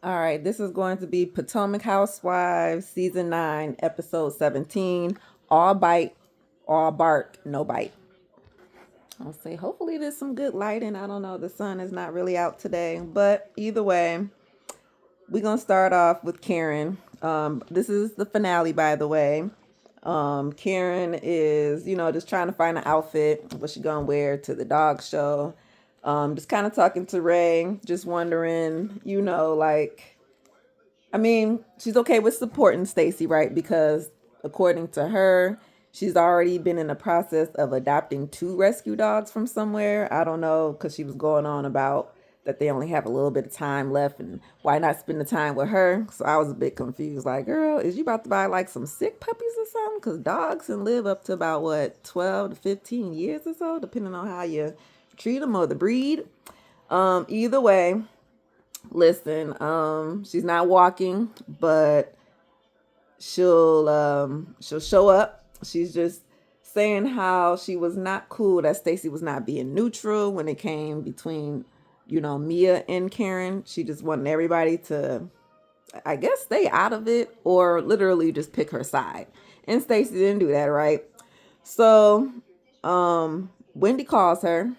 All right, this is going to be Potomac Housewives, Season 9, Episode 17. All bite, all bark, no bite. I'll say, hopefully, there's some good lighting. I don't know. The sun is not really out today. But either way, we're going to start off with Karen. This is the finale, by the way. Karen is, just trying to find an outfit, what she gonna wear to the dog show. Just kind of talking to Ray, just wondering, like, I mean, she's okay with supporting Stacy, right? Because according to her, she's already been in the process of adopting two rescue dogs from somewhere. I don't know, because she was going on about that they only have a little bit of time left and why not spend the time with her. So I was a bit confused. Like, girl, is you about to buy like some sick puppies or something? Because dogs can live up to about what, 12 to 15 years or so, depending on how you treat them or the breed. Either way, listen, she's not walking, but she'll show up. She's just saying how she was not cool, that Stacy was not being neutral when it came between, Mia and Karen. She just wanted everybody to, I guess, stay out of it or literally just pick her side. And Stacy didn't do that, right? So, Wendy calls her.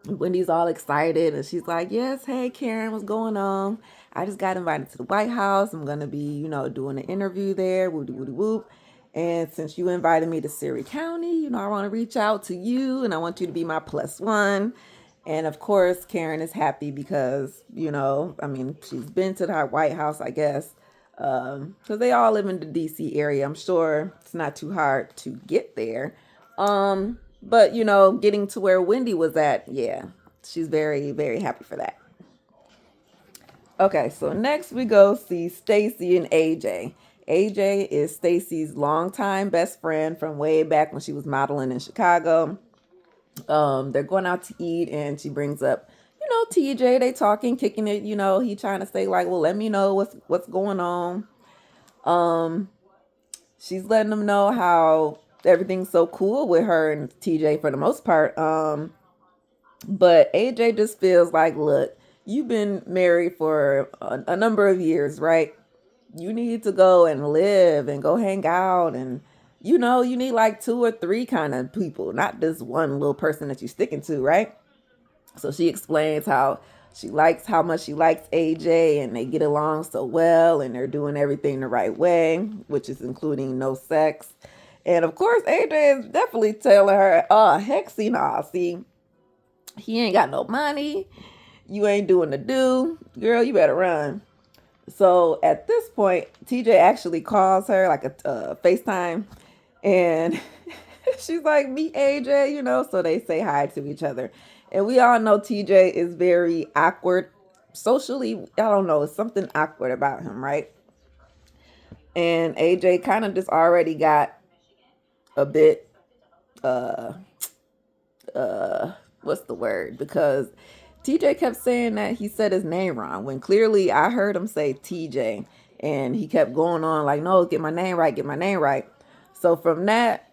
Wendy's all excited and she's like, yes, hey Karen, what's going on? I just got invited to the White House. I'm gonna be, doing an interview there. Whoop whoop whoop. And since you invited me to Surrey County, I want to reach out to you and I want you to be my plus one. And of course, Karen is happy because, I mean, she's been to the White House, I guess, because they all live in the DC area. I'm sure it's not too hard to get there. But getting to where Wendy was at, yeah, she's very, very happy for that. Okay, so next we go see Stacy and AJ. AJ is Stacy's longtime best friend from way back when she was modeling in Chicago. They're going out to eat, and she brings up, TJ. They talking, kicking it. He trying to say like, well, let me know what's going on. Um, she's letting them know how everything's so cool with her and TJ for the most part. But AJ just feels like, look, you've been married for a number of years, right? You need to go and live and go hang out and you need like two or three kind of people, not just one little person that you're sticking to, right? So she explains how much she likes AJ and they get along so well and they're doing everything the right way, which is including no sex. And of course, AJ is definitely telling her, heck, see, nah, see, he ain't got no money. You ain't doing the do. Girl, you better run. So at this point, TJ actually calls her like a FaceTime and she's like, meet AJ, so they say hi to each other. And we all know TJ is very awkward socially. I don't know, it's something awkward about him, right? And AJ kind of just already got a bit uh what's the word? Because TJ kept saying that he said his name wrong when clearly I heard him say TJ and he kept going on like, no, get my name right, get my name right. So from that,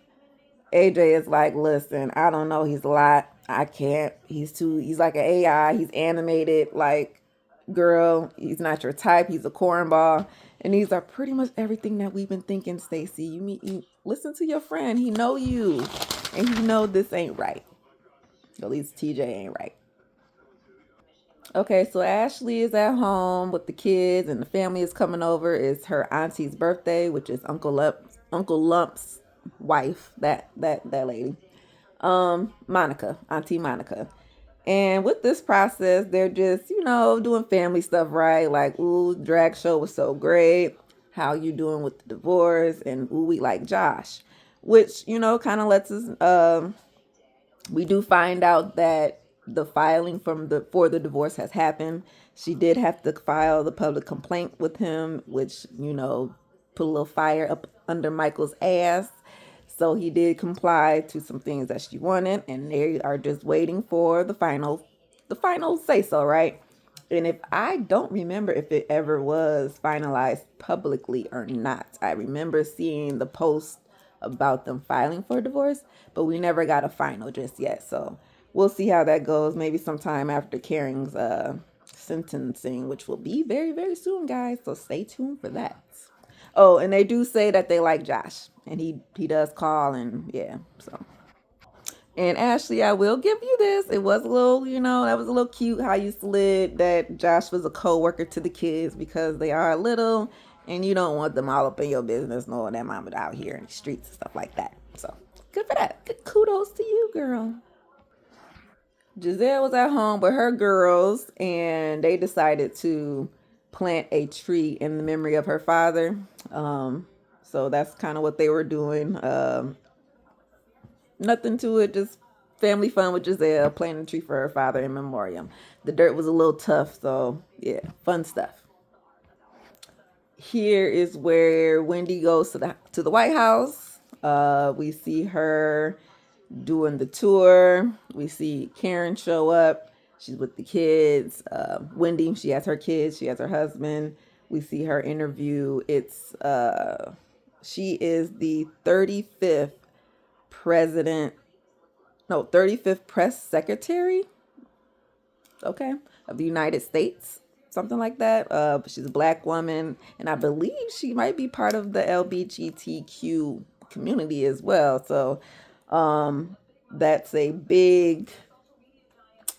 AJ is like, listen, I don't know, he's a lot. I can't. He's like an AI, he's animated, like, girl, he's not your type, he's a cornball. And these are pretty much everything that we've been thinking, Stacy. You listen to your friend, he know you. And he know this ain't right. At least TJ ain't right. Okay, so Ashley is at home with the kids and the family is coming over. It's her auntie's birthday, which is Uncle Lump's wife, that lady. Monica, Auntie Monica. And with this process, they're just, doing family stuff, right? Like, ooh, drag show was so great. How you doing with the divorce? And ooh, we like Josh. Which, kind of lets us we do find out that the filing for the divorce has happened. She did have to file the public complaint with him, which put a little fire up under Michael's ass. So he did comply to some things that she wanted, and they are just waiting for the final say so, right? And if I don't remember if it ever was finalized publicly or not. I remember seeing the post about them filing for divorce, but we never got a final just yet. So we'll see how that goes. Maybe sometime after Karen's sentencing, which will be very, very soon, guys. So stay tuned for that. Oh, and they do say that they like Josh, and he does call, and yeah, so. And Ashley, I will give you this. It was a little, that was a little cute how you slid that Josh was a co-worker to the kids because they are little and you don't want them all up in your business knowing that mama out here in the streets and stuff like that. So good for that. Good kudos to you, girl. Giselle was at home with her girls and they decided to plant a tree in the memory of her father. So that's kind of what they were doing. Nothing to it, just family fun with Giselle, planting a tree for her father in memoriam. The dirt was a little tough, so yeah, fun stuff. Here is where Wendy goes to the White House. We see her doing the tour. We see Karen show up. She's with the kids. Wendy, she has her kids. She has her husband. We see her interview. She is the 35th president, no, 35th press secretary, okay, of the United States, something like that. She's a black woman, and I believe she might be part of the LGBTQ community as well. So that's a big,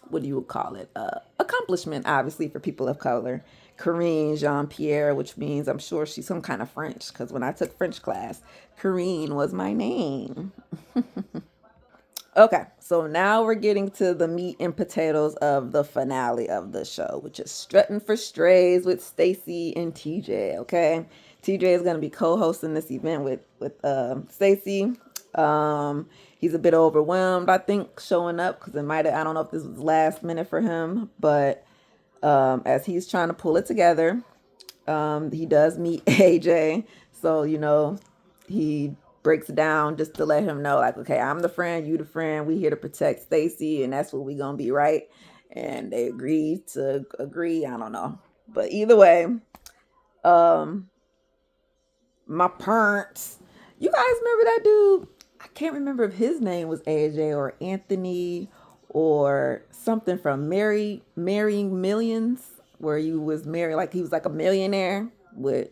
what do you call it? Accomplishment, obviously, for people of color. Corinne Jean Pierre, which means I'm sure she's some kind of French, because when I took French class, Corinne was my name. Okay, so now we're getting to the meat and potatoes of the finale of the show, which is Strutting for Strays with Stacy and TJ. Okay, TJ is going to be co-hosting this event with Stacy. He's a bit overwhelmed, I think, showing up because I don't know if this was last minute for him, but as he's trying to pull it together, he does meet AJ, so he breaks it down just to let him know, like, okay, I'm the friend, you the friend, we here to protect Stacy, and that's what we gonna be, right? And they agreed to agree. I don't know, but either way, um, my parents. You guys remember that dude? I can't remember if his name was AJ or Anthony or something from Marrying Millions, where he was married, like he was like a millionaire with,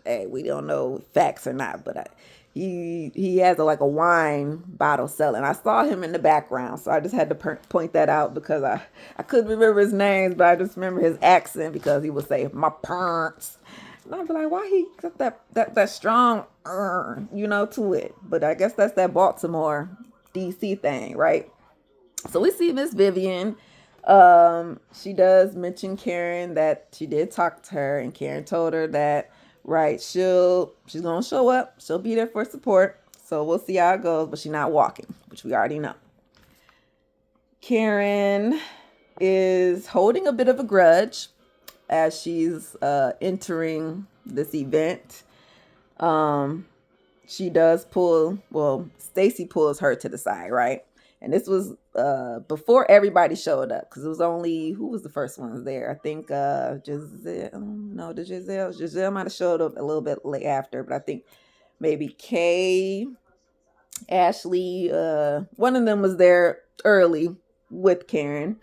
hey, we don't know facts or not, but he has like a wine bottle selling. I saw him in the background, so I just had to point that out because I couldn't remember his names, but I just remember his accent because he would say my parents. And I'd be like, why he got that strong to it? But I guess that's that Baltimore DC thing, right? So we see Miss Vivian. She does mention Karen, that she did talk to her, and Karen told her that, right, she's gonna show up. She'll be there for support. So we'll see how it goes, but she's not walking, which we already know. Karen is holding a bit of a grudge as she's entering this event. She does Stacy pulls her to the side, right? And this was before everybody showed up, because it was only, who was the first ones there? I think Giselle, no, Giselle might have showed up a little bit late after, but I think maybe Kay, Ashley, one of them was there early with Karen.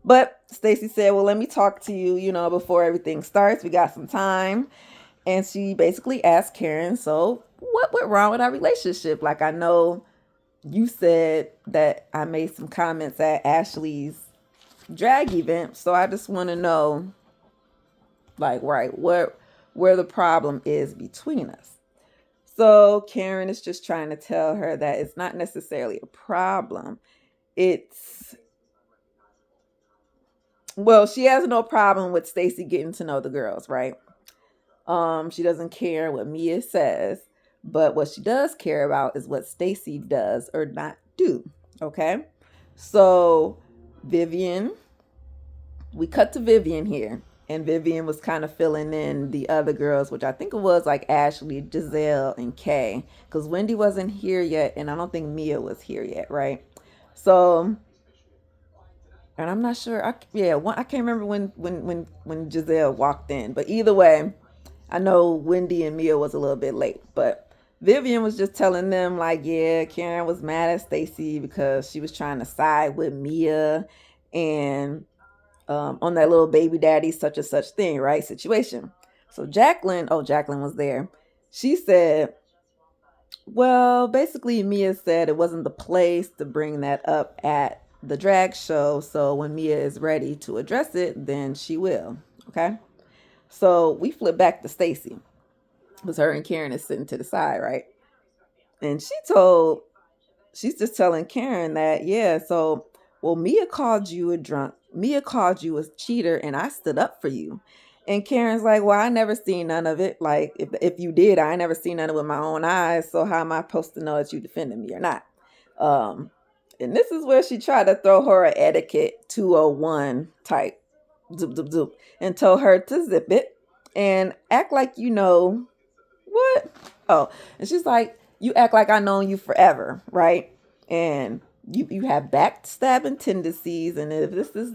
But Stacy said, well, let me talk to you, before everything starts. We got some time. And she basically asked Karen, so what went wrong with our relationship? Like, I know you said that I made some comments at Ashley's drag event. So I just want to know, like, right, where the problem is between us. So Karen is just trying to tell her that it's not necessarily a problem. It's, well, she has no problem with Stacy getting to know the girls, right? She doesn't care what Mia says, but what she does care about is what Stacy does or not do. Okay, so Vivian, we cut to Vivian here, and Vivian was kind of filling in the other girls, which I think it was like Ashley, Giselle, and Kay, because Wendy wasn't here yet, and I don't think Mia was here yet, right? So, and I'm not sure. I can't remember when Giselle walked in, but either way, I know Wendy and Mia was a little bit late, but Vivian was just telling them, like, yeah, Karen was mad at Stacy because she was trying to side with Mia, and on that little baby daddy such and such thing, right? Situation. So Jacqueline was there. She said, well, basically, Mia said it wasn't the place to bring that up at the drag show. So when Mia is ready to address it, then she will. Okay. So we flip back to Stacy, because her and Karen is sitting to the side, right? And she's just telling Karen that, yeah, so, well, Mia called you a drunk. Mia called you a cheater, and I stood up for you. And Karen's like, well, I never seen none of it. Like, if you did, I never seen none of it with my own eyes. So how am I supposed to know that you defended me or not? Um, and this is where she tried to throw her a etiquette 201 type, zoop, zoop, zoop, and told her to zip it and act like you know what? Oh, and she's like, you act like I known you forever, right? And you have backstabbing tendencies, and if this is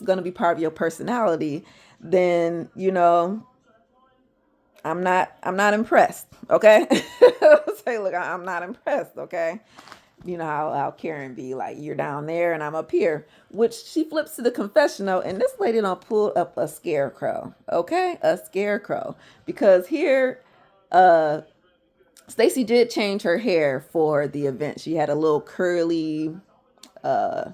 gonna be part of your personality, then I'm not impressed. Okay. Say, look, I'm not impressed. Okay. You know how Karen be like, you're down there and I'm up here, which she flips to the confessional, and this lady don't pull up a scarecrow. Okay, a scarecrow, because here, uh, Stacy did change her hair for the event. She had a little curly, uh,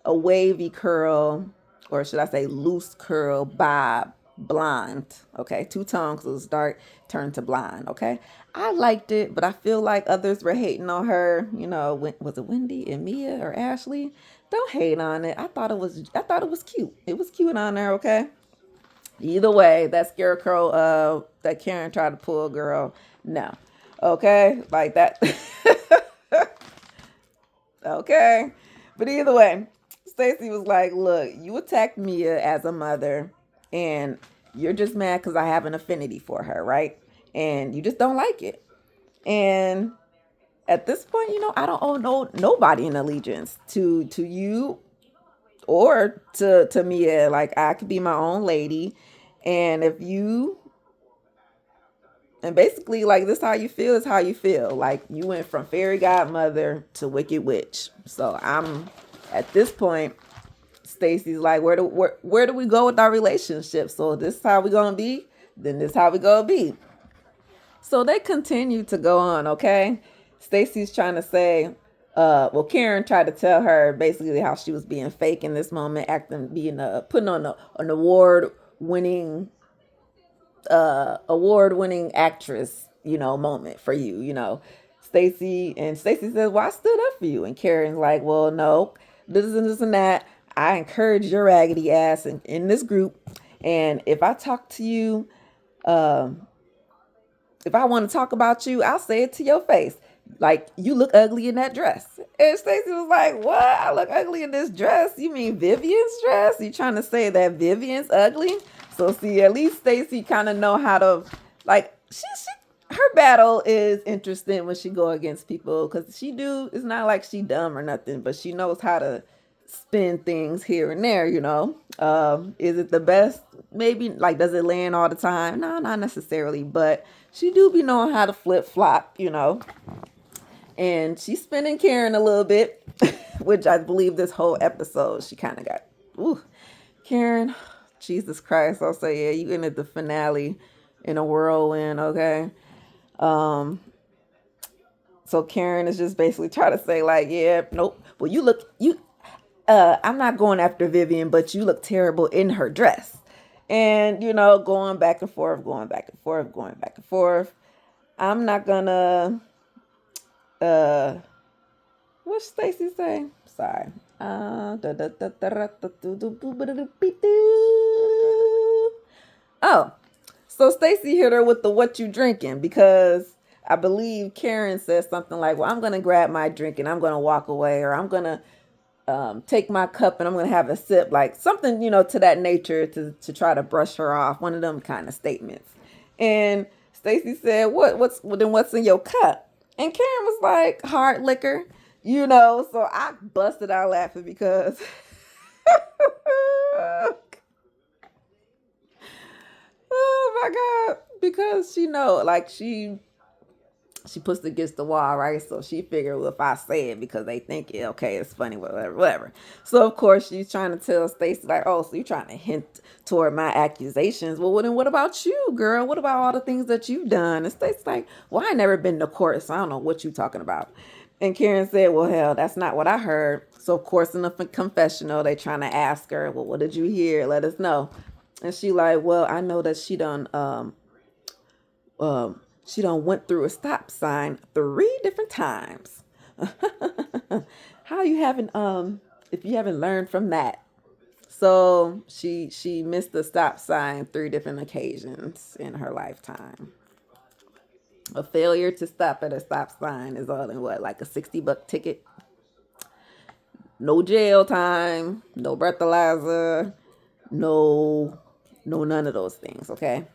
a wavy curl, or should I say loose curl bob, blonde. Okay, two tones, it was dark, turned to blonde. Okay, I liked it, but I feel like others were hating on her. Was it Wendy and Mia or Ashley? Don't hate on it. I thought it was cute. It was cute on there. Okay. Either way, that scarecrow that Karen tried to pull, girl, no. Okay, like that. Okay. But either way, Stacy was like, look, you attacked Mia as a mother, and you're just mad because I have an affinity for her, right? And you just don't like it. And at this point, I don't owe nobody an allegiance to you or to Mia. Like, I could be my own lady. And if you and basically, like, this how you feel is how you feel. Like, you went from fairy godmother to wicked witch. So I'm at this point, Stacy's like, where do we go with our relationship? So this is how we gonna be, then this is how we gonna be. So they continue to go on, okay? Stacy's trying to say, well, Karen tried to tell her basically how she was being fake in this moment, putting on an award winning actress, moment for you, Stacy says, well, I stood up for you. And Karen's like, well, no, this and that. I encourage your raggedy ass in this group. And if I talk to you, um, if I want to talk about you, I'll say it to your face. Like, you look ugly in that dress. And Stacey was like, what? I look ugly in this dress? You mean Vivian's dress? You trying to say that Vivian's ugly? So see, at least Stacey kind of know how to, like, her battle is interesting when she go against people, because it's not like she dumb or nothing, but she knows how to spin things here and there. Is it the best? Maybe. Like, does it land all the time? No, not necessarily, but she do be knowing how to flip flop. And she's spinning Karen a little bit, which I believe this whole episode she kind of got. Ooh, Karen, Jesus Christ! I'll say, yeah, you ended the finale in a whirlwind. Okay. um so Karen is just basically trying to say, like, yeah, nope. Well, I'm not going after Vivian, but you look terrible in her dress. And, going back and forth, going back and forth, going back and forth. I'm not gonna, uh, what's Stacy say? Sorry. Oh, so Stacy hit her with the what you drinking, because I believe Karen said something like, well, I'm going to grab my drink and I'm going to walk away, or I'm going to take my cup and I'm going to have a sip, like something, to that nature, to try to brush her off. One of them kind of statements. And Stacy said, what's in your cup? And Karen was like, hard liquor, so I busted out laughing because oh my God, because like, she She puts it against the wall, right? So she figured, well, if I say it because they think it, okay, it's funny, whatever, whatever. So of course she's trying to tell Stacey like, oh, so you're trying to hint toward my accusations. Well, then what about you, girl? What about all the things that you've done? And Stacey's like, well, I never been to court, so I don't know what you're talking about. And Karen said, well, hell, that's not what I heard. So of course in the confessional, they trying to ask her, well, what did you hear? Let us know. And she like, well, I know that she done went through a stop sign 3 different times. How you haven't if you haven't learned from that? So she missed the stop sign 3 different occasions in her lifetime. A failure to stop at a stop sign is all in what, like a $60 ticket? No jail time, no breathalyzer, no none of those things, okay?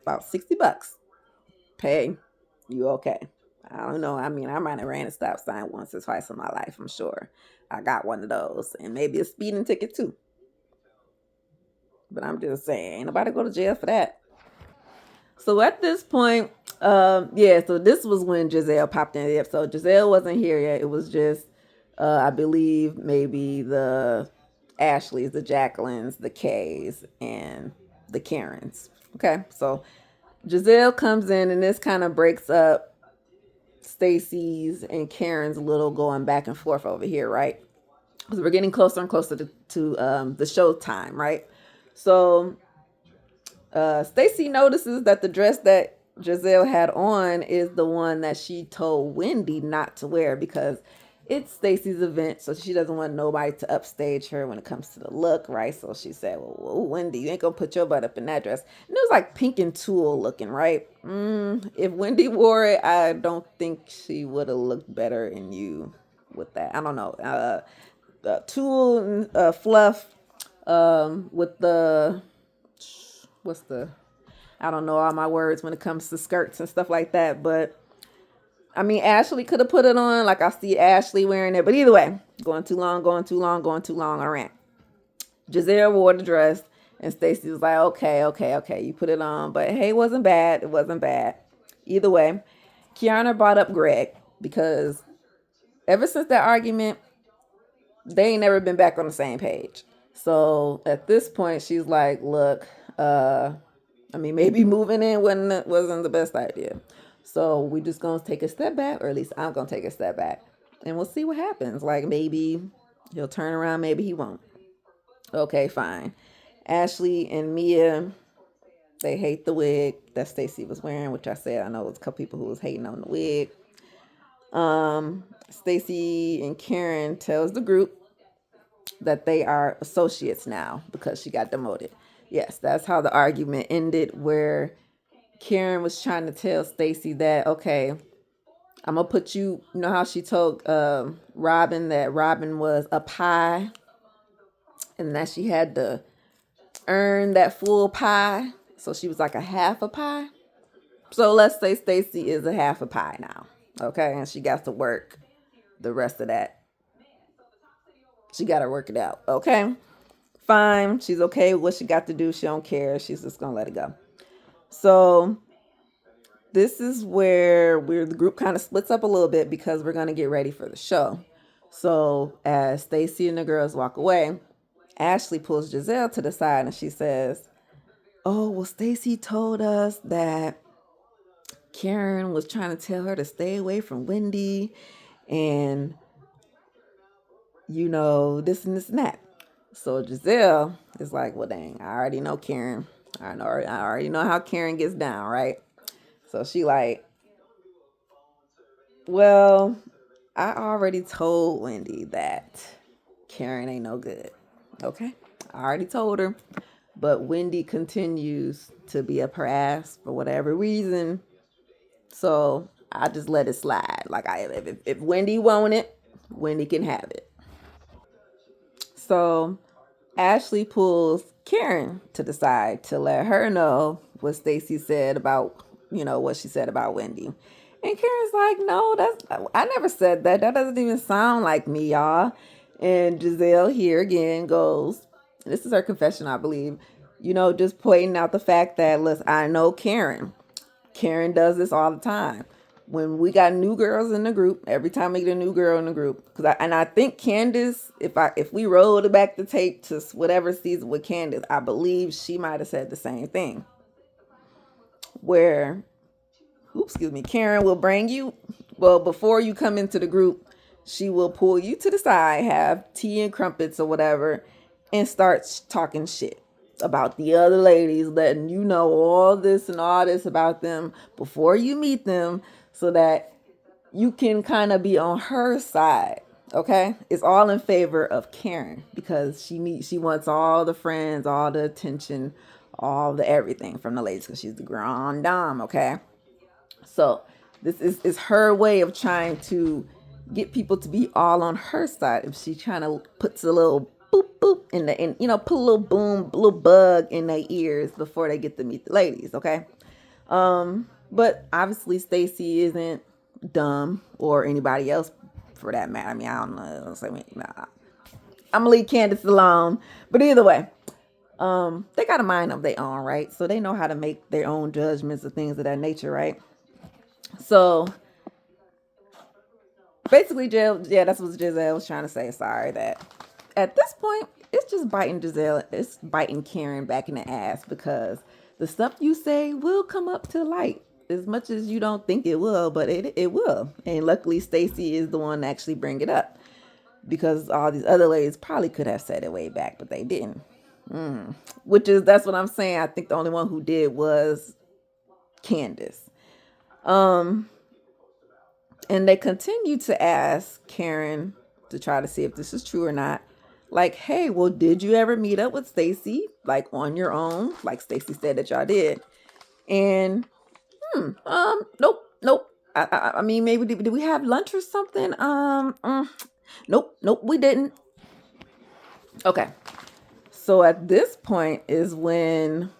About $60. Pay, you okay. I don't know. I mean, I might have ran a stop sign once or twice in my life, I'm sure. I got one of those. And maybe a speeding ticket too. But I'm just saying, ain't nobody go to jail for that. So at this point, yeah, so this was when Giselle popped in the episode. Giselle wasn't here yet. It was just, I believe, maybe the Ashleys, the Jacquelines, the Kays, and the Karens. Okay, so Giselle comes in, and this kind of breaks up Stacey's and Karen's little going back and forth over here, right? Because we're getting closer and closer to the show time, right? So Stacey notices that the dress that Giselle had on is the one that she told Wendy not to wear because it's Stacey's event, so she doesn't want nobody to upstage her when it comes to the look, right? So she said, well, Wendy, you ain't gonna put your butt up in that dress. And it was like pink and tulle looking, right? If Wendy wore it, I don't think she would have looked better in you with that. I don't know. Tulle and fluff with the, what's the, I don't know all my words when it comes to skirts and stuff like that, but I mean, Ashley could have put it on. Like, I see Ashley wearing it. But either way, going too long on rant. Giselle wore the dress, and Stacey was like, okay. You put it on. But hey, it wasn't bad. It wasn't bad. Either way, Kiana brought up Greg because ever since that argument, they ain't never been back on the same page. So at this point, she's like, look, I mean, maybe moving in wasn't the best idea. So we just gonna take a step back, or at least I'm gonna take a step back, and we'll see what happens. Like, maybe he'll turn around, maybe he won't. Okay, fine. Ashley and Mia, they hate the wig that Stacey was wearing, which I said I know was a couple people who was hating on the wig. Stacey and Karen tells the group that they are associates now because she got demoted. Yes, that's how the argument ended, where Karen was trying to tell Stacey that, okay, I'm gonna put you, you know how she told Robin that Robin was a pie and that she had to earn that full pie. So she was like a half a pie. So let's say Stacey is a half a pie now. Okay, and she got to work the rest of that. She got to work it out. Okay, fine. She's okay with what she got to do. She don't care. She's just gonna let it go. So this is where the group kind of splits up a little bit because we're gonna get ready for the show. So as Stacey and the girls walk away, Ashley pulls Giselle to the side and she says, "Oh, well, Stacey told us that Karen was trying to tell her to stay away from Wendy, and this and this and that." So Giselle is like, "Well, dang, I already know Karen. I already know how Karen gets down, right?" So she like, "Well, I already told Wendy that Karen ain't no good. Okay, I already told her, but Wendy continues to be up her ass for whatever reason. So I just let it slide. Like, if Wendy want it, Wendy can have it." So Ashley pulls Karen to the side to let her know what Stacey said about, what she said about Wendy. And Karen's like, "No, I never said that. That doesn't even sound like me, y'all." And Giselle here again goes, this is her confession, I believe, just pointing out the fact that, listen, I know Karen. Karen does this all the time. when we got new girls in the group, every time we get a new girl in the group, I think Candace, if we rolled back the tape to whatever season with Candace, I believe she might have said the same thing, where, oops, excuse me, Karen will bring you, well, before you come into the group, she will pull you to the side, have tea and crumpets or whatever, and start talking shit about the other ladies, letting you know all this and all this about them before you meet them, so that you can kind of be on her side. Okay, it's all in favor of Karen because she wants all the friends, all the attention, all the everything from the ladies because she's the grand dame. Okay, so this is her way of trying to get people to be all on her side. If she kind of puts a little boop boop put a little boom, little bug in their ears before they get to meet the ladies. Okay, but obviously Stacy isn't dumb, or anybody else for that matter. I mean, I don't know. Nah. I'm gonna leave Candace alone. But either way, they got a mind of their own, right? So they know how to make their own judgments of things of that nature, right? So basically, that's what Giselle was trying to say. Sorry that at this point, it's just biting Giselle, it's biting Karen back in the ass, because the stuff you say will come up to light as much as you don't think it will, but it will. And luckily, Stacy is the one to actually bring it up, because all these other ladies probably could have said it way back, but they didn't. That's what I'm saying. I think the only one who did was Candace. And they continue to ask Karen to try to see if this is true or not. Like, hey, well, did you ever meet up with Stacy, like on your own? Like Stacy said that y'all did. And nope. I mean, maybe did we have lunch or something? Nope, we didn't. Okay. So at this point is when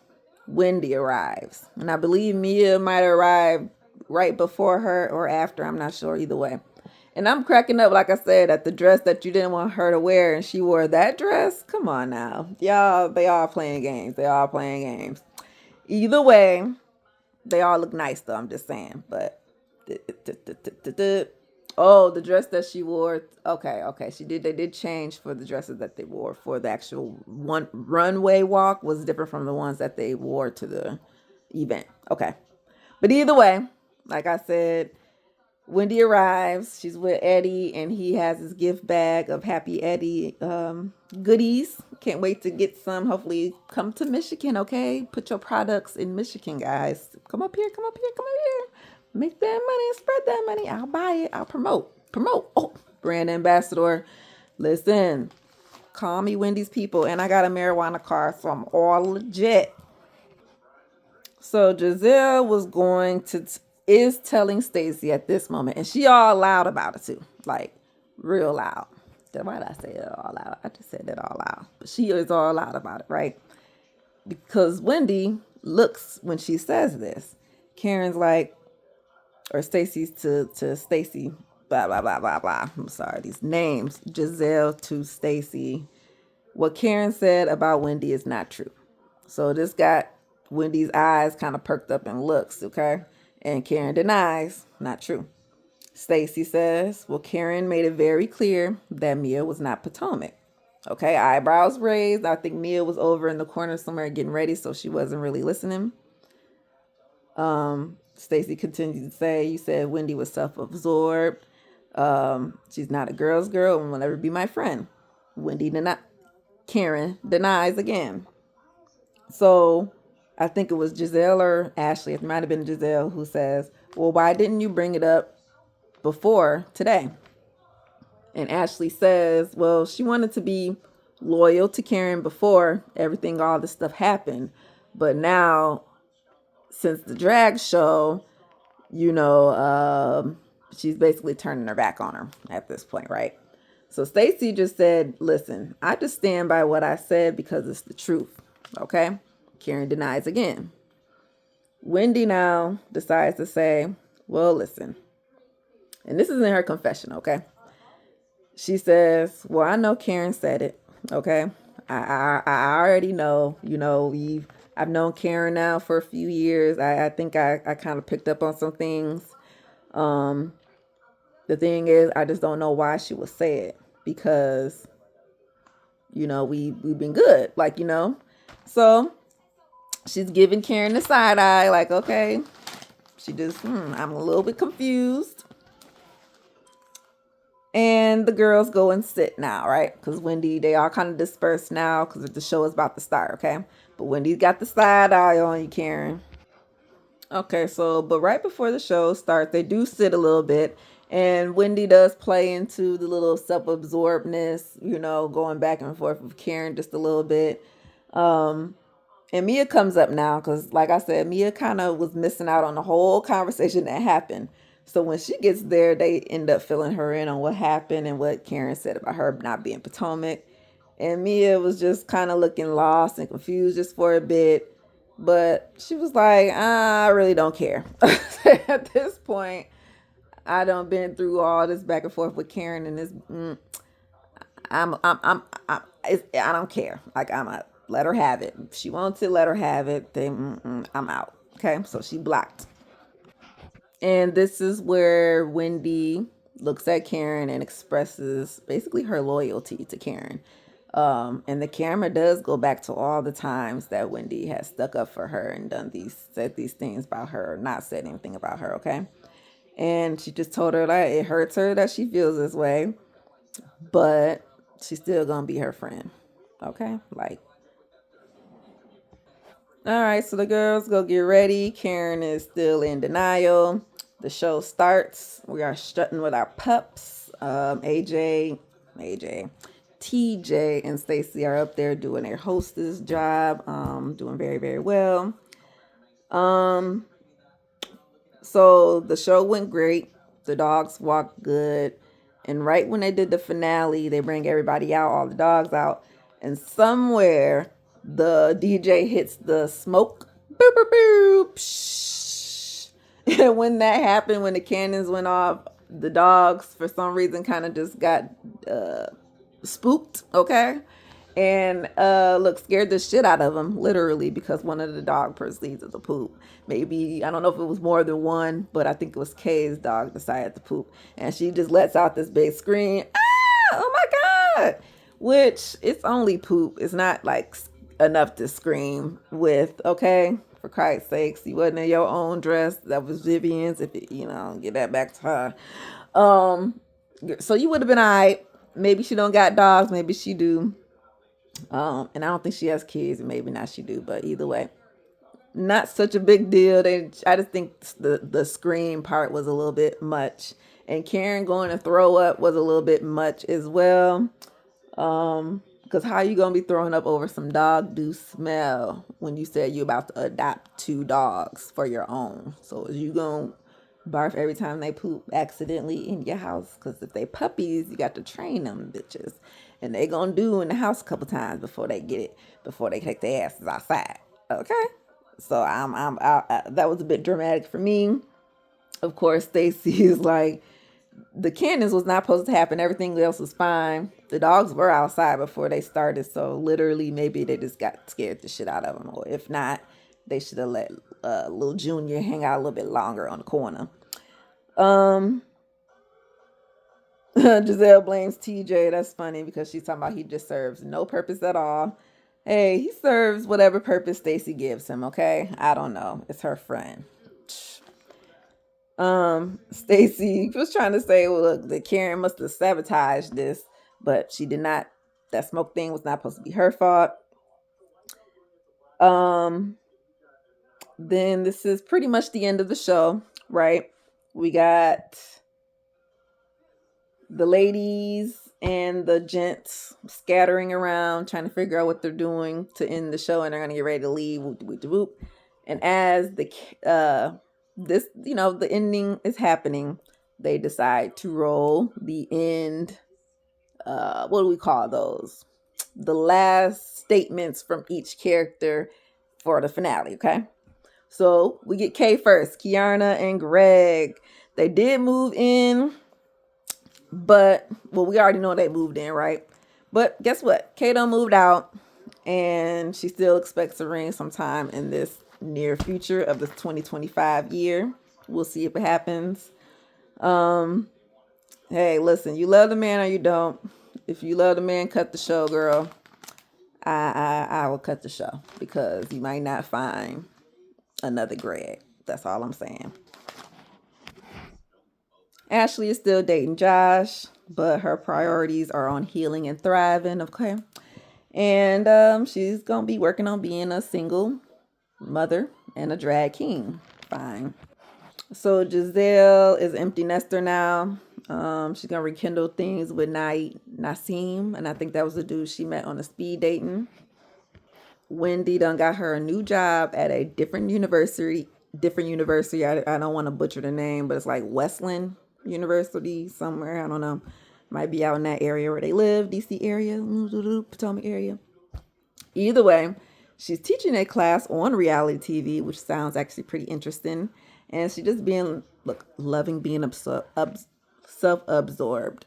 Wendy arrives. And I believe Mia might arrive right before her or after. I'm not sure, either way. And I'm cracking up, like I said, at the dress that you didn't want her to wear, and she wore that dress. Come on now. Y'all, they all playing games. Either way, they all look nice, though. I'm just saying. But oh, the dress that she wore. Okay. They did change for the dresses that they wore for the actual one runway walk, was different from the ones that they wore to the event. Okay. But either way, like I said, Wendy arrives. She's with Eddie, and he has his gift bag of Happy Eddie goodies. Can't wait to get some. Hopefully, come to Michigan, okay? Put your products in Michigan, guys. Come up here. Make that money and spread that money. I'll buy it. I'll promote. Oh, brand ambassador. Listen, call me Wendy's people. And I got a marijuana card, so I'm all legit. So Giselle is telling Stacy at this moment, and she all loud about it too, like real loud. Why did I say it all loud? I just said it all loud, but she is all loud about it, right? Because Wendy looks, when she says this, Karen's like, or Stacy's to Stacy, blah blah blah blah blah. I'm sorry, these names, Giselle to Stacy. What Karen said about Wendy is not true. So this got Wendy's eyes kind of perked up and looks, okay? And Karen denies, not true. Stacy says, well, Karen made it very clear that Mia was not Potomac. Okay, eyebrows raised. I think Mia was over in the corner somewhere getting ready, so she wasn't really listening. Stacy continued to say, you said Wendy was self-absorbed. She's not a girl's girl and will never be my friend. Karen denies again. So I think it was Giselle or Ashley, it might have been Giselle, who says, well, why didn't you bring it up before today? And Ashley says, well, she wanted to be loyal to Karen before all this stuff happened. But now, since the drag show, she's basically turning her back on her at this point, right? So Stacy just said, listen, I just stand by what I said because it's the truth. Okay? Karen denies again. Wendy now decides to say, well, listen. And this is in her confession, okay? She says, well, I know Karen said it, okay? I already know, I've known Karen now for a few years. I think I kind of picked up on some things. Um, the thing is, I just don't know why she would say it because we've been good, So she's giving Karen the side eye, like, okay. She just, I'm a little bit confused. And the girls go and sit now, right? Because Wendy, they all kind of dispersed now because the show is about to start, okay? But Wendy's got the side eye on you, Karen. Okay, so, but right before the show starts, they do sit a little bit. And Wendy does play into the little self absorbedness, going back and forth with Karen just a little bit. Um, And Mia comes up now because, like I said, Mia kind of was missing out on the whole conversation that happened. So when she gets there, they end up filling her in on what happened and what Karen said about her not being Potomac. And Mia was just kind of looking lost and confused just for a bit. But she was like, I really don't care. At this point, I done been through all this back and forth with Karen and this. I don't care. Like, I'm a let her have it. If she wants to let her have it, then I'm out. Okay, so she blocked. And this is where Wendy looks at Karen and expresses basically her loyalty to Karen. And the camera does go back to all the times that Wendy has stuck up for her and said these things about her, or not said anything about her. Okay, and she just told her that it hurts her that she feels this way, but she's still gonna be her friend. Okay, like, all right, so the girls go get ready. Karen is still in denial. The show starts. We are strutting with our pups. AJ, TJ, and Stacy are up there doing their hostess job. Doing very, very well. Um, so the show went great. The dogs walked good. And right when they did the finale, they bring everybody out, all the dogs out. And somewhere the DJ hits the smoke. Boop, boop, boop. Psh. And when that happened, when the cannons went off, the dogs, for some reason, kind of just got spooked, okay? And look, scared the shit out of him, literally, because one of the dog proceeds to poop. Maybe, I don't know if it was more than one, but I think it was Kay's dog decided to poop. And she just lets out this big scream, ah, oh my God. Which, it's only poop. It's not like enough to scream with, okay? For Christ's sakes, you wasn't in your own dress. That was Vivian's. If it, get that back to her. So you would have been all right. Maybe she don't got dogs. Maybe she do. And I don't think she has kids, and maybe not she do, but either way, not such a big deal. I just think the scream part was a little bit much, and Karen going to throw up was a little bit much as well. Because how you gonna be throwing up over some dog do smell when you said you about to adopt two dogs for your own? So is you gonna barf every time they poop accidentally in your house? Because if they puppies, you got to train them bitches, and they gonna do in the house a couple times before they take their asses outside. Okay, so that was a bit dramatic for me. Of course, Stacy is like, the cannons was not supposed to happen. Everything else was fine. The dogs were outside before they started, so literally maybe they just got scared the shit out of them, or if not, they should have let little Junior hang out a little bit longer on the corner. Giselle blames TJ. That's funny because she's talking about he just serves no purpose at all. Hey, he serves whatever purpose Stacy gives him, okay? I don't know. It's her friend. Stacy was trying to say, well, look, that Karen must have sabotaged this, but she did not. That smoke thing was not supposed to be her fault. Um, then this is pretty much the end of the show, right? We got the ladies and the gents scattering around trying to figure out what they're doing to end the show, and they're gonna get ready to leave. Whoop, whoop, whoop. And as the ending is happening, they decide to roll the end. What do we call those? The last statements from each character for the finale. Okay, so we get Kay first. Kiana and Greg. They did move in, but we already know they moved in, right? But guess what? Kato moved out, and she still expects a ring sometime in this near future of the 2025 year. We'll see if it happens. Um, hey, listen, you love the man or you don't. If you love the man, cut the show, girl. I will cut the show because you might not find another Greg. That's all I'm saying. Ashley is still dating Josh, but her priorities are on healing and thriving, okay? And she's gonna be working on being a single mother and a drag king. Fine. So Giselle is empty nester now. She's gonna rekindle things with Nasim, and I think that was the dude she met on a speed dating. Wendy done got her a new job at a different university. Different university. I don't want to butcher the name, but it's like Westland University somewhere. I don't know. Might be out in that area where they live, DC area, Potomac area. Either way, she's teaching a class on reality TV, which sounds actually pretty interesting. And she's just being, look, loving being self-absorbed.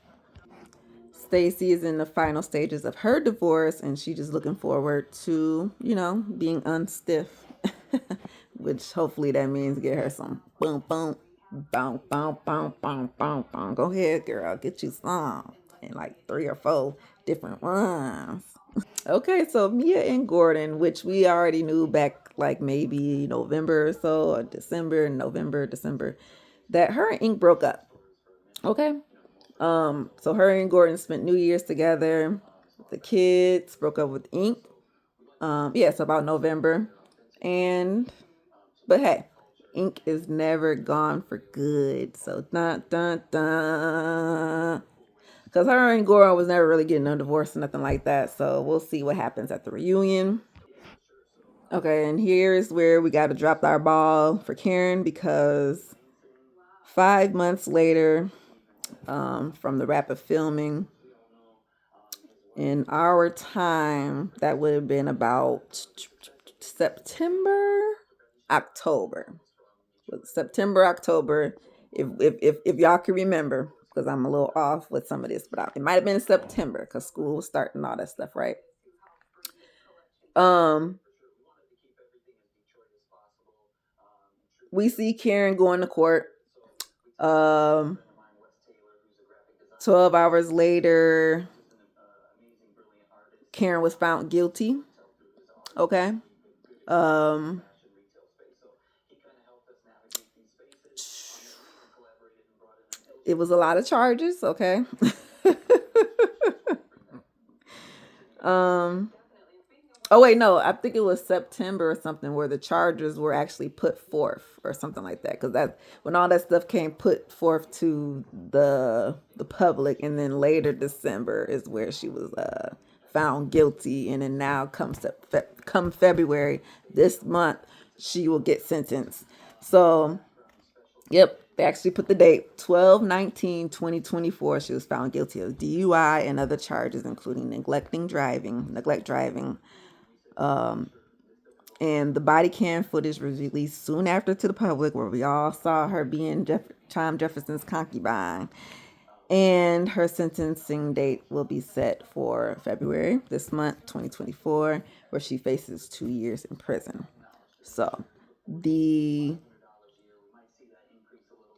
Stacy is in the final stages of her divorce, and she's just looking forward to, being unstiff, which hopefully that means get her some boom, boom, boom, boom, boom, boom, boom, boom. Go ahead, girl, get you some, and like 3 or 4 different ones. Okay, so Mia and Gordon, which we already knew back like maybe November or so, or December, November, December, that her and Ink broke up. Okay. So her and Gordon spent New Year's together. The kids broke up with Ink. Yeah, it's about November. And but hey, Ink is never gone for good. So dun dun dun. Because her and Gordon was never really getting a divorce or nothing like that. So we'll see what happens at the reunion. Okay, and here's where we got to drop our ball for Karen because 5 months later, from the rapid filming, in our time, that would have been about September, October. September, October, if y'all can remember, because I'm a little off with some of this, but it might have been September because school was starting all that stuff, right? Um, we see Karen going to court. Um, 12 hours later, Karen was found guilty. Okay. Um, it was a lot of charges. Okay. um, Oh wait, no, I think it was September or something where the charges were actually put forth or something like that. Because that when all that stuff came put forth to the public, and then later December is where she was found guilty, and then now come February this month she will get sentenced. So yep, they actually put the date 12/19/2024. She was found guilty of DUI and other charges, including neglect driving, and the body cam footage was released soon after to the public, where we all saw her being Tom Jefferson's concubine. And her sentencing date will be set for February this month, 2024, where she faces 2 years in prison. So the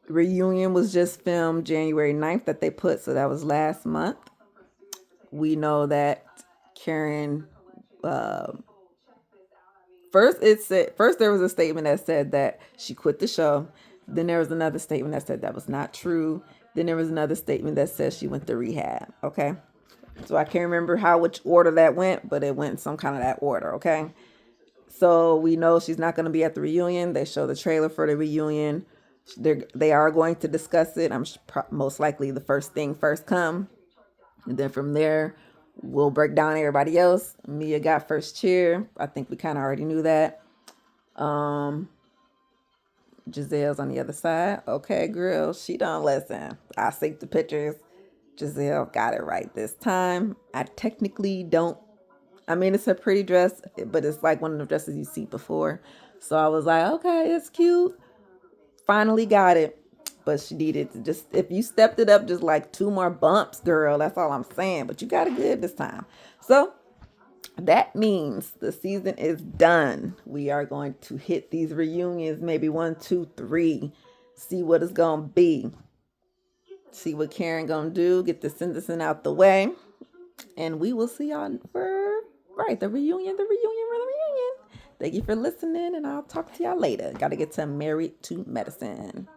reunion was just filmed January 9th that they put, so that was last month. We know that Karen uh, first there was a statement that said that she quit the show. Then there was another statement that said that was not true. Then there was another statement that says she went to rehab. Okay. So I can't remember which order that went, but it went in some kind of that order. Okay. So we know she's not going to be at the reunion. They show the trailer for the reunion. They are going to discuss it. I'm most likely the first thing first come. And then from there, we'll break down everybody else. Mia got first cheer. I think we kind of already knew that. Um, Giselle's on the other side. Okay, girl, she don't listen. I sync the pictures. Giselle got it right this time. I technically don't. I mean, it's a pretty dress, but it's like one of the dresses you see before. So I was like, okay, it's cute. Finally got it. But she needed to just, if you stepped it up just like 2 more bumps, girl, that's all I'm saying. But you got it good this time. So that means the season is done. We are going to hit these reunions, maybe 1, 2, 3, see what it's going to be. See what Karen gonna do. Get the sentencing out the way. And we will see y'all for the reunion. Thank you for listening, and I'll talk to y'all later. Gotta get to Married to Medicine.